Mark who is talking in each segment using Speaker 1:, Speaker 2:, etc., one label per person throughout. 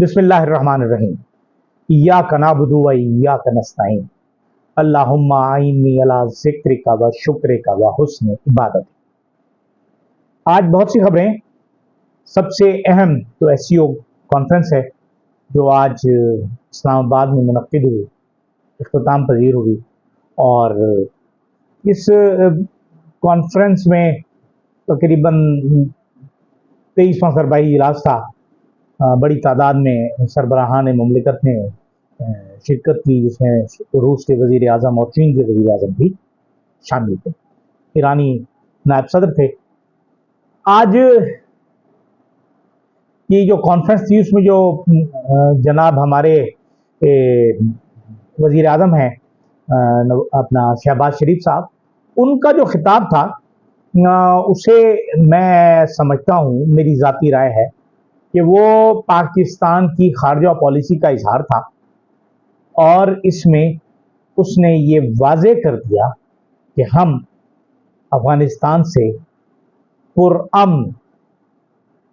Speaker 1: बिस्मिल्लाहिर्रहमानिर्रहीम। इय्याका नअबुदु व इय्याका नस्तईन। अल्लाहुम्मा अइन्नी अला ज़िक्रिका व शुक्रिका व हुस्नि इबादतिक। आज बहुत सी खबरें। सबसे अहम तो एसईओ कॉन्फ्रेंस है जो आज इस्लामाबाद में मुनक्किद हुई, इख्तिताम पजीर हुई। और इस कॉन्फ्रेंस में तकरीबन 23वां सरबराही इजलास था। बड़ी तादाद में सरबराहान मुमलिकत ने शिरकत की, जिसमें रूस के वज़ीर आज़म और चीन के वज़ीर आज़म भी शामिल थे। ईरानी नायब सदर थे। आज ये जो कॉन्फ्रेंस थी उसमें जो जनाब हमारे वज़ीर आज़म हैं अपना शहबाज शरीफ साहब, उनका जो खिताब था उसे मैं समझता हूँ, मेरी ज़ाती राय है कि वो पाकिस्तान की खारजा पॉलिसी का इजहार था। और इसमें उसने ये वाज़े कर दिया कि हम अफ़गानिस्तान से पुरअमन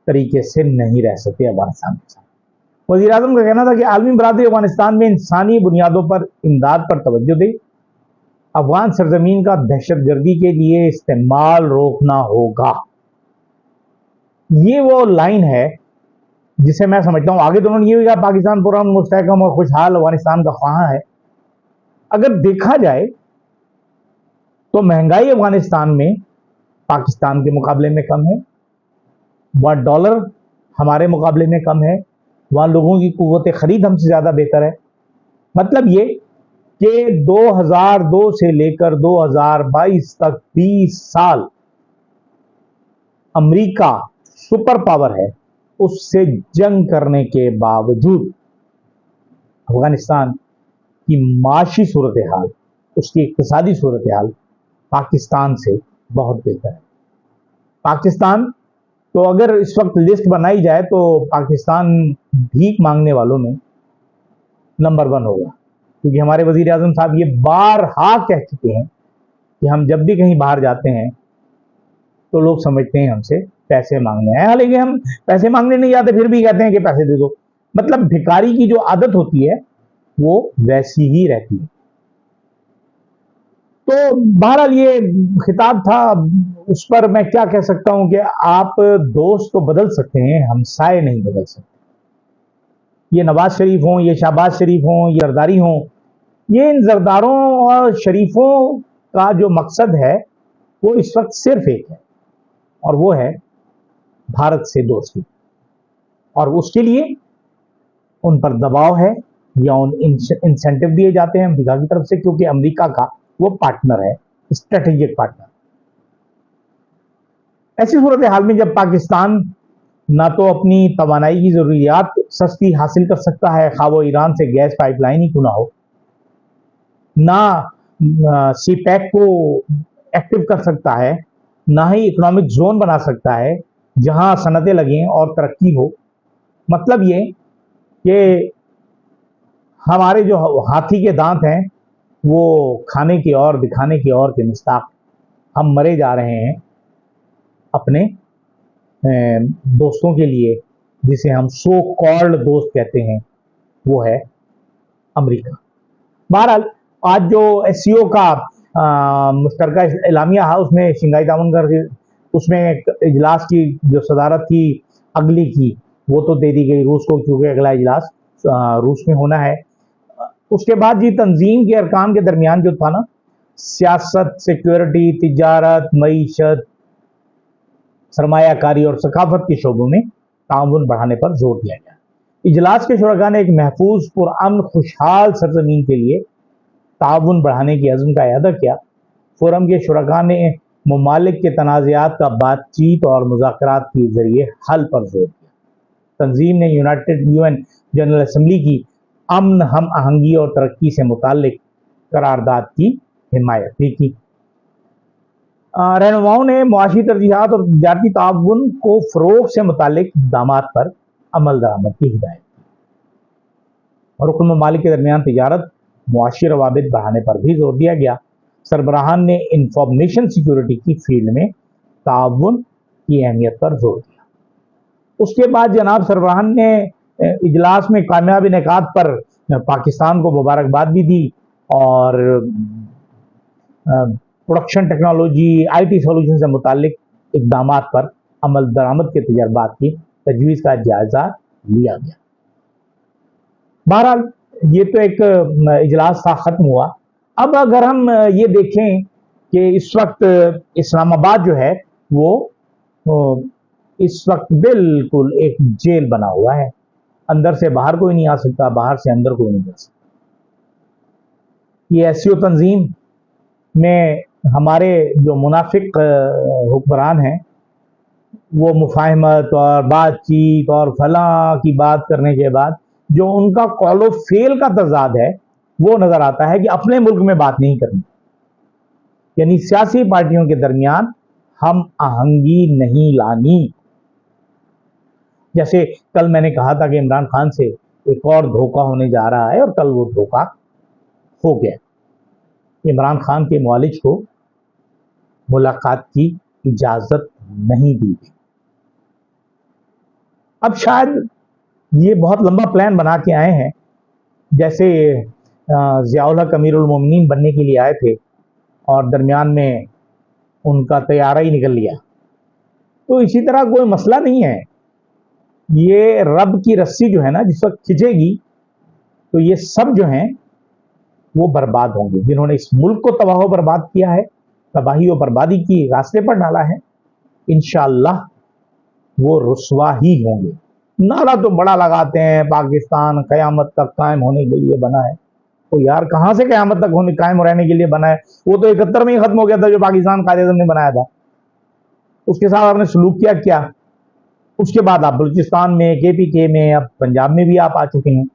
Speaker 1: तरीके से नहीं रह सकते अफ़गानिस्तान के साथ। वज़ीर आज़म का कहना था कि आलमी बरादरी अफ़गानिस्तान में इंसानी बुनियादों पर इमदाद पर तवज्जो दे, अफ़गान सरजमीन का दहशतगर्दी के लिए इस्तेमाल रोकना होगा। ये वो लाइन है जिसे मैं समझता हूँ। आगे तो उन्होंने ये भी कहा पाकिस्तान पुरअमन, मुस्तहकम और खुशहाल अफगानिस्तान का ख्वाह है। अगर देखा जाए तो महंगाई अफगानिस्तान में पाकिस्तान के मुकाबले में कम है, वहाँ डॉलर हमारे मुकाबले में कम है, वहाँ लोगों की कुव्वत खरीद हमसे ज़्यादा बेहतर है। मतलब ये कि 2002 से लेकर 2022 तक 20 साल अमेरिका सुपर पावर है, उससे जंग करने के बावजूद अफगानिस्तान की माशी सूरत हाल, उसकी इक्तिसादी सूरत हाल पाकिस्तान से बहुत बेहतर है। पाकिस्तान तो अगर इस वक्त लिस्ट बनाई जाए तो पाकिस्तान भीख मांगने वालों में नंबर 1 होगा, क्योंकि हमारे वजीर आज़म साहब ये बारहा कह चुके हैं कि हम जब भी कहीं बाहर जाते हैं तो लोग समझते हैं हमसे पैसे मांगने हैं। हालांकि हम पैसे मांगने नहीं जाते, फिर भी कहते हैं कि पैसे दे दो। मतलब भिखारी की जो आदत होती है वो वैसी ही रहती है। तो बहरहाल ये खिताब था, उस पर मैं क्या कह सकता हूं कि आप दोस्त तो बदल सकते हैं, हमसाए नहीं बदल सकते। ये नवाज शरीफ हों, ये शहबाज शरीफ हों, ये जरदारी हों, ये इन जरदारों और शरीफों का जो मकसद है वो इस वक्त सिर्फ एक है, और वो है भारत से दोस्ती। और उसके लिए उन पर दबाव है या उन इंसेंटिव दिए जाते हैं अमेरिका की तरफ से, क्योंकि अमेरिका का वो पार्टनर है, स्ट्रेटेजिक पार्टनर। ऐसी सूरत हाल में जब पाकिस्तान ना तो अपनी तवानाई की जरूरियात सस्ती हासिल कर सकता है, खा वो ईरान से गैस पाइपलाइन ही क्यों ना हो, ना सीपैक को एक्टिव कर सकता है, ना ही इकोनॉमिक जोन बना सकता है जहां सनतें लगें और तरक्की हो। मतलब ये कि हमारे जो हाथी के दांत हैं वो खाने की और दिखाने की और के मुस्ताक हम मरे जा रहे हैं अपने दोस्तों के लिए, जिसे हम सो कॉल्ड दोस्त कहते हैं, वो है अमेरिका। बहरहाल आज जो एससीओ का मुश्तरका एलामिया है उसमें शंघाई ताउन करके उसमें इजलास की जो सदारत थी अगली की वो तो दे दी गई रूस को, क्योंकि अगला इजलास रूस में होना है। उसके बाद जी तंजीम के अरकान के दरमियान जो था ना, सियासत, सिक्योरिटी, तिजारत, मईशत, सरमायाकारी और सकाफत के शोबों में ताउन बढ़ाने पर जोर दिया गया। इजलास के शुरका ने एक महफूज पुरअमन खुशहाल सरजमीन के लिए ताउन बढ़ाने की अज़्म का इरादा किया। फोरम के शुरका ने मुमालिक के तनाज़ात का बातचीत और मुज़ाकरात के जरिए हल पर जोर दिया। तंजीम ने यूएन जनरल असम्बली की अमन, हम आहंगी और तरक्की से मुताल्लिक करारदाद की हिमायत भी की। रहनुमाओं ने मुआशी तरजीहात और तजारती ताउन को फ़रोग़ से मुताल्लिक इक़दामात पर अमल दरामद की हिदायत की और रुकन ममालिक के दरमियान तिजारत, मुआशी रवाबित बढ़ाने पर भी जोर दिया गया। सरबराहान ने इंफॉर्मेशन सिक्योरिटी की फील्ड में ताउन की अहमियत पर जोर दिया। उसके बाद जनाब सरबराहान ने इजलास में कामयाब इनेकाद पर पाकिस्तान को मुबारकबाद भी दी और प्रोडक्शन टेक्नोलॉजी आईटी सॉल्यूशन से मुतालिक इकदाम पर अमल दरामद के तजर्बात की तजवीज़ का जायज़ा लिया गया। बहरहाल ये तो एक इजलास था, ख़त्म हुआ। अब अगर हम ये देखें कि इस वक्त इस्लामाबाद जो है वो इस वक्त बिल्कुल एक जेल बना हुआ है। अंदर से बाहर कोई नहीं आ सकता, बाहर से अंदर कोई नहीं जा सकता। ये एससीओ तंजीम में हमारे जो मुनाफिक हुक्मरान हैं वो मुफाहमत और बातचीत और फलां की बात करने के बाद जो उनका कॉलो फेल का तजाद है वो नजर आता है कि अपने मुल्क में बात नहीं करनी, यानी सियासी पार्टियों के दरमियान हम आहंगी नहीं लानी। जैसे कल मैंने कहा था कि इमरान खान से एक और धोखा होने जा रहा है और कल वो धोखा हो गया। इमरान खान के मुआलिज को मुलाकात की इजाजत नहीं दी गई। अब शायद ये बहुत लंबा प्लान बना के आए हैं, जैसे ज़ियाउल हक अमीरुल मोमिनीन बनने के लिए आए थे और दरमियान में उनका तैयारा ही निकल लिया। तो इसी तरह कोई मसला नहीं है, ये रब की रस्सी जो है ना जिस वक्त खिंचेगी तो ये सब जो हैं वो बर्बाद होंगे। जिन्होंने इस मुल्क को तबाह व बर्बाद किया है, तबाही और बर्बादी की रास्ते पर डाला है, इंशाअल्लाह वो रुसवा ही होंगे। नारा तो बड़ा लगाते हैं पाकिस्तान क़यामत तक कायम होने के लिए बना है। तो यार कहाँ से क़यामत तक होने कायम रहने के लिए बना है? वो तो 71 में ही खत्म हो गया था जो पाकिस्तान कायदे-ए-आज़म ने बनाया था। उसके साथ आपने सलूक किया। उसके बाद आप बलूचिस्तान में, केपीके में, अब पंजाब में भी आप आ चुके हैं।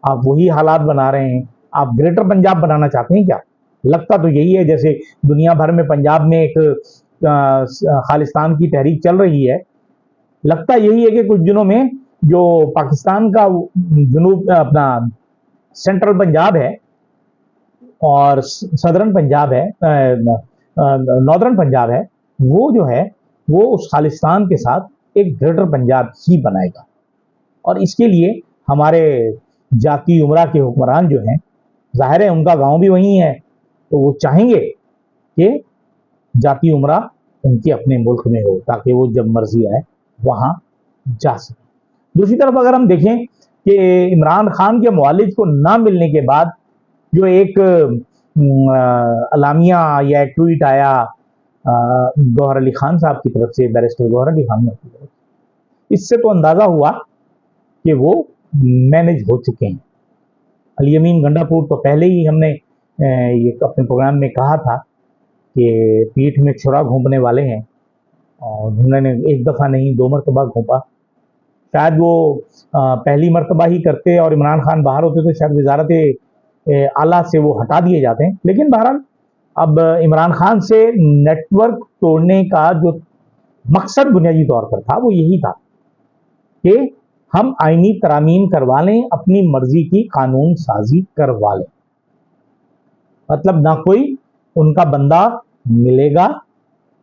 Speaker 1: आप वही हालात बना रहे हैं। आप ग्रेटर पंजाब बनाना चाहते हैं क्या? लगता तो यही है, जैसे दुनिया भर में पंजाब में एक खालिस्तान की तहरीक चल रही है। लगता यही है कि कुछ दिनों में जो पाकिस्तान का जुनूब अपना सेंट्रल पंजाब है और सदर्न पंजाब है, नॉर्दर्न पंजाब है, वो जो है वो उस खालिस्तान के साथ एक ग्रेटर पंजाब ही बनाएगा। और इसके लिए हमारे जाती उमरा के हुक्मरान जो हैं, जाहिर है उनका गांव भी वहीं है, तो वो चाहेंगे कि जाती उमरा उनके अपने मुल्क में हो ताकि वो जब मर्जी आए वहां जा सके। दूसरी तरफ अगर हम देखें कि इमरान खान के मुआलिज को ना मिलने के बाद जो एक अलामिया या एक ट्वीट आया गौहर अली खान साहब की तरफ से, बैरिस्टर गौहर अली खान की तरफ, इससे तो अंदाजा हुआ कि वो मैनेज हो चुके हैं। अली अमीन गंडापुर तो पहले ही हमने ये अपने प्रोग्राम में कहा था कि पीठ में छुरा घोंपने वाले हैं और उन्होंने एक दफ़ा नहीं 2 मरतबा घोंपा। शायद वो पहली मरतबा ही करते और इमरान खान बाहर होते तो शायद वजारत आला से वो हटा दिए जाते हैं। लेकिन बहरहाल अब इमरान खान से नेटवर्क तोड़ने का जो मकसद बुनियादी तौर पर था वो यही था कि हम आईनी तरामीम करवा लें, अपनी मर्जी की कानून साजी करवा लें। मतलब ना कोई उनका बंदा मिलेगा,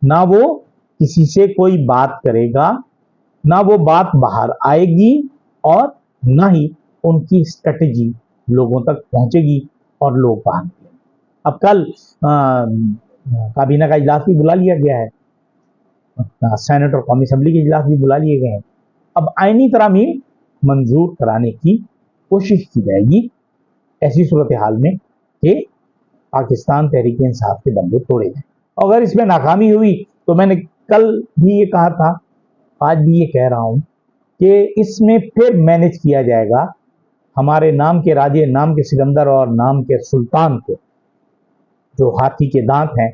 Speaker 1: ना वो किसी से कोई बात करेगा, ना वो बात बाहर आएगी और ना ही उनकी स्ट्रेटजी लोगों तक पहुंचेगी और लोग बाहर निकलेंगे। अब कल काबीना का इजलास भी बुला लिया गया है, सेनेट और कौमी असम्बली के इजलास भी बुला लिए गए हैं। अब आईनी तरामीम मंजूर कराने की कोशिश की जाएगी ऐसी सूरत हाल में कि पाकिस्तान तहरीक इंसाफ के बंदे तोड़े जाएं। अगर इसमें नाकामी हुई तो मैंने कल भी ये कहा था, आज भी ये कह रहा हूं कि इसमें फिर मैनेज किया जाएगा हमारे नाम के राजे, नाम के सिकंदर और नाम के सुल्तान को, जो हाथी के दांत हैं,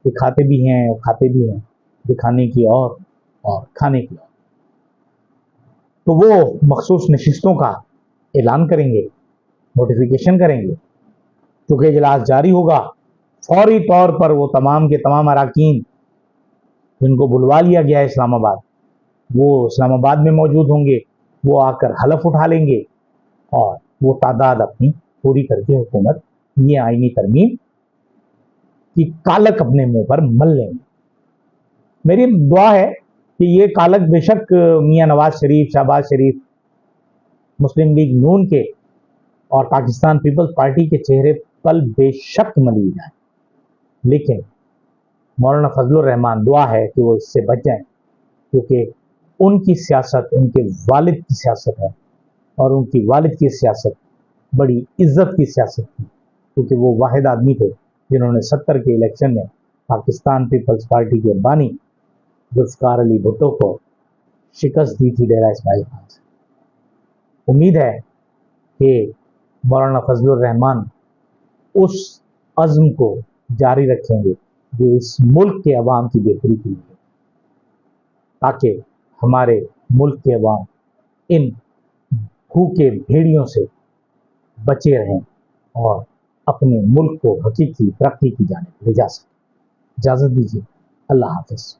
Speaker 1: दिखाते भी हैं और खाते भी हैं, दिखाने की और खाने की और। तो वो मखसूस नशिस्तों का ऐलान करेंगे, नोटिफिकेशन करेंगे। चूँकि इजलास जारी होगा, फौरी तौर पर वो तमाम के तमाम अराकीन जिनको बुलवा लिया गया है इस्लामाबाद, वो इस्लामाबाद में मौजूद होंगे। वो आकर हलफ उठा लेंगे और वो तादाद अपनी पूरी करके हुकूमत ये आईनी तरमीम की कालक अपने मुंह पर मल लेंगे। मेरी दुआ है कि ये कालक बेशक मियां नवाज शरीफ, शहबाज शरीफ मुस्लिम लीग नून के और पाकिस्तान पीपल्स पार्टी के चेहरे पल बेशक मलिन जाए, लेकिन मौलाना फजलुर रहमान दुआ है कि वो इससे बच जाएं, क्योंकि उनकी सियासत उनके वालिद की सियासत है और उनकी वालिद की सियासत बड़ी इज्जत की सियासत थी, क्योंकि वो वाहिद आदमी थे जिन्होंने 70 के इलेक्शन में पाकिस्तान पीपल्स पार्टी के बानी जुल्फकार अली भुट्टो को शिकस्त दी थी डेरा इस्माइल खान से। उम्मीद है कि मौलाना फजलुर रहमान उस अज़्म को जारी रखेंगे जो इस मुल्क के अवाम की बेहतरी के लिए, ताकि हमारे मुल्क के अवाम इन भूखे भेड़ियों से बचे रहें और अपने मुल्क को हकीकी तरक्की की जानिब ले जा सकें। इजाज़त दीजिए, अल्लाह हाफ़िज़।